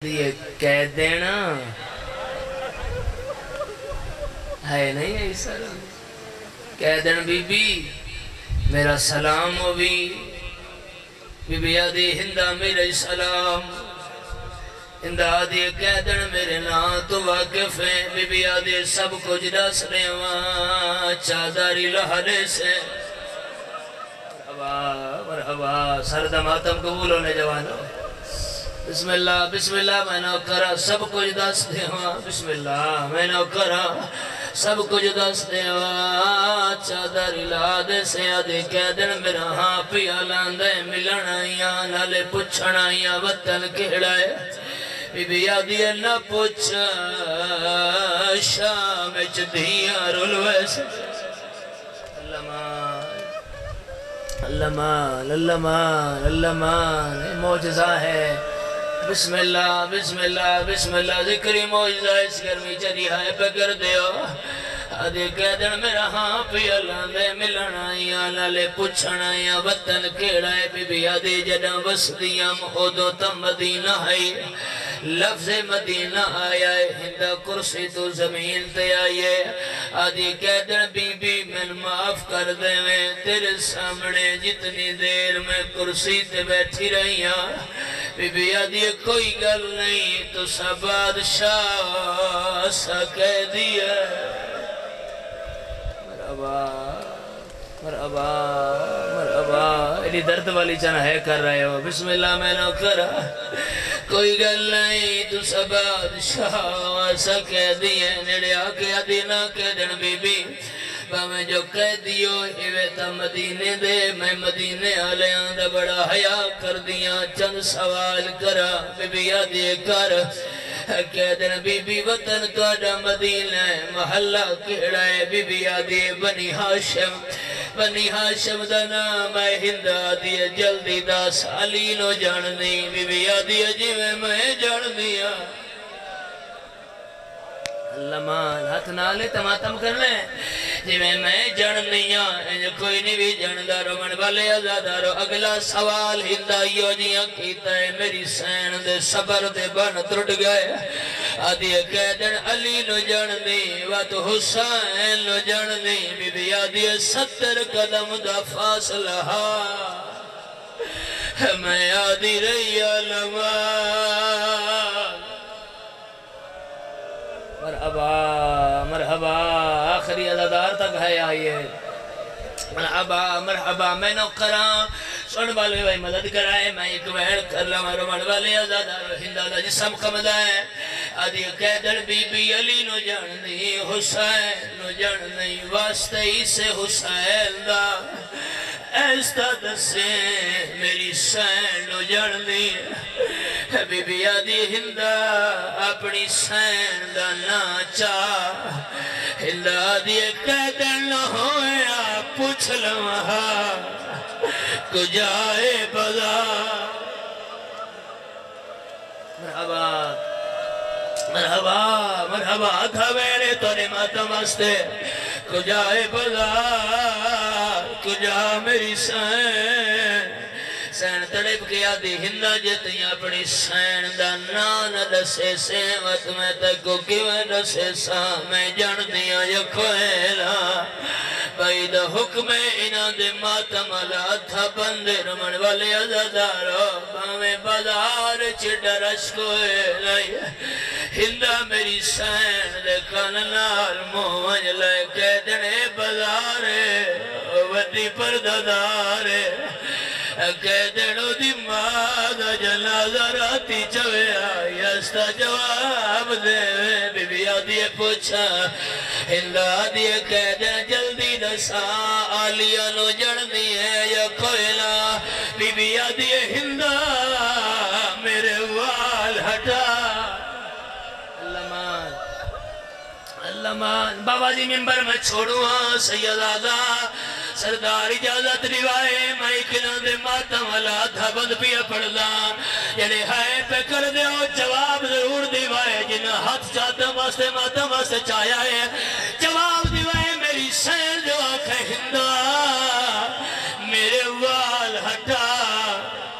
یہ کہہ دینا ہے نہیں ہے سر کہہ دینا بی بی میرا سلام ہو بی بی آدھی ہندہ میرا سلام ہندہ آدھی کہہ دینا میرے نا تو واقف ہیں بی بی آدھی سب کچھ دس رہے وہاں چادری لہرے سے مرحبا سرد ماتم قبول ہونے جوانو بسم اللہ میں نو کرا سب کچھ دس دے ہوا بسم اللہ میں نو کرا سب کچھ دس دے ہوا چادر لا دے سے آدھے کہہ دن میرا ہاں پیا لاندے ملن آئیاں نالے پچھن آئیاں وطن کہڑائے بی بی آدھی نہ پچھ شام چدھیاں رلوے سے اللہ مان موجزہ ہے بسم اللہ ذکری موجزہ اس گرمی چلی ہے پکر دیو آدھے کہہ دن میرا ہاں پی اللہ دے ملن آئیاں نالے پچھن آئیاں وطن کیڑائے بی بی آدھے جڑا وسدیاں مہودو تم مدینہ ہے لفظ مدینہ آیا ہے ہندہ کرسی تو زمین تے آئیے آدھی کہہ دن بی بی میں معاف کر دے میں تیرے سامنے جتنی دیر میں کرسی تے بیٹھی رہیاں بی بی آدھی کوئی گل نہیں تو سا بادشاہ سا کہہ دیا مرحبا ایلی درد والی چانا ہے کر رہے ہو بسم اللہ میں نو کرا کوئی گل نہیں تو سا بادشاہ سا کہہ دیا نیڑے آکے آدھی نہ کہہ دن بی بی میں جو کہہ دیو ایوے تا مدینے دے میں مدینے آلیاں دا بڑا حیاء کر دیا چند سوال کرا بی بی آدھی کر کہہ دن بی بی وطن تو آڈا مدینہ محلہ کہڑا ہے بی بی آدھی بنی ہاشم دا نام ہے ہندہ آدھی جلدی دا سالینو جاندی بی بی آدھی جیوے میں جاندیا اللہ مان ہاتھ نالے تماتم کر لیں جی میں جاندیا کوئی نہیں بھی جاندارو من والے ازادارو اگلا سوال ہندائیو جیاں کیتا ہے میری سین دے صبر دے بن ترٹ گئے آدھی کہہ دن علی نو جاندی وات حسین نو جاندی بی بی آدھی 70 قدم دا فاصلہ میں آدھی رہی علمان مرحبا آخری عزادار تک ہے آئیے مرحبا میں نو کرا سن والے بھائی مدد کرائے میں ایک ویڑ کر لما رومن والے عزادار ہندہ دا جسم کمدہ ہے آدھی قیدر بی بی علی نو جاندی حسین نو جاندی واسطے ہی سے حسین دا ایستا دسے میری سین نو جاندی بی بی آدھی ہندہ اپنی سین دا ناچا ہندہ آدھی قیدر نہ ہوئے آپ پوچھ لمحا کجائے بدا مرحبا تھا میرے تو نماتم ہستے کجائے بدا کجا میری سین تڑپ کے آدھی ہندہ جتیاں اپنی سین دا نان دسے سیمت میں تکو کیویں دسے سا میں جان دیا یکویلا بھائی دا حکم انہاں دے ماتم اللہ تھا بندے رمن والے عزادارو باویں بازار چڑرش کوئے لائی ہندہ میری سین دے کاننال مومن لائے کہہ دنے بازارے ودی پردادارے کہہ دنو دی مادہ جنازہ راتی چوے آئی استا جواب دے بی بی آدھی پوچھا ہندہ آدھی کہہ دن جلدی دسا آلیہ نو جڑنی ہے یا کوئلہ بی بی آدھی ہندہ میرے وال ہٹا اللہ مان بابا جی منبر میں چھوڑوں ہاں سیدادہ سردار اجازت روائے میں اکنان دے ماتم اللہ تھا بند پیا پڑھدا یعنی ہائے پہ کر دے ہو جواب ضرور دیوائے جنہ ہاتھ چاہتا ماتم واسطے چاہیا ہے جواب دیوائے میری سین جو آنکھیں ہندہ میرے وال ہٹا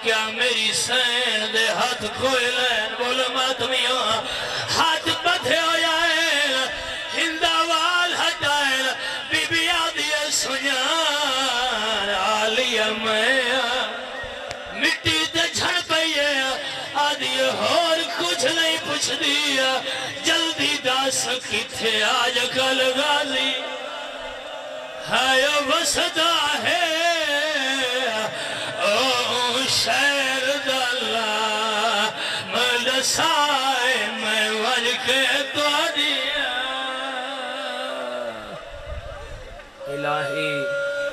کیا میری سین دے ہاتھ ہاتھ کھوئے لین بول ماتمیوں ہاتھ بدھے ہو جائے ہندوال ہٹائے بی بی آدھی سنیان آلیا میں مٹی تے جھڑ پئیے آدھی اور کچھ نہیں پوچھ دیا جلدی دا سکی تھے آج کل غازی ہے وسدا ہے او شیر دلہ ملسائے میں وج کے تو دیا الہی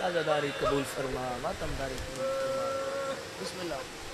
عزاداری قبول فرما ماتمداری قبول فرما بسم اللہ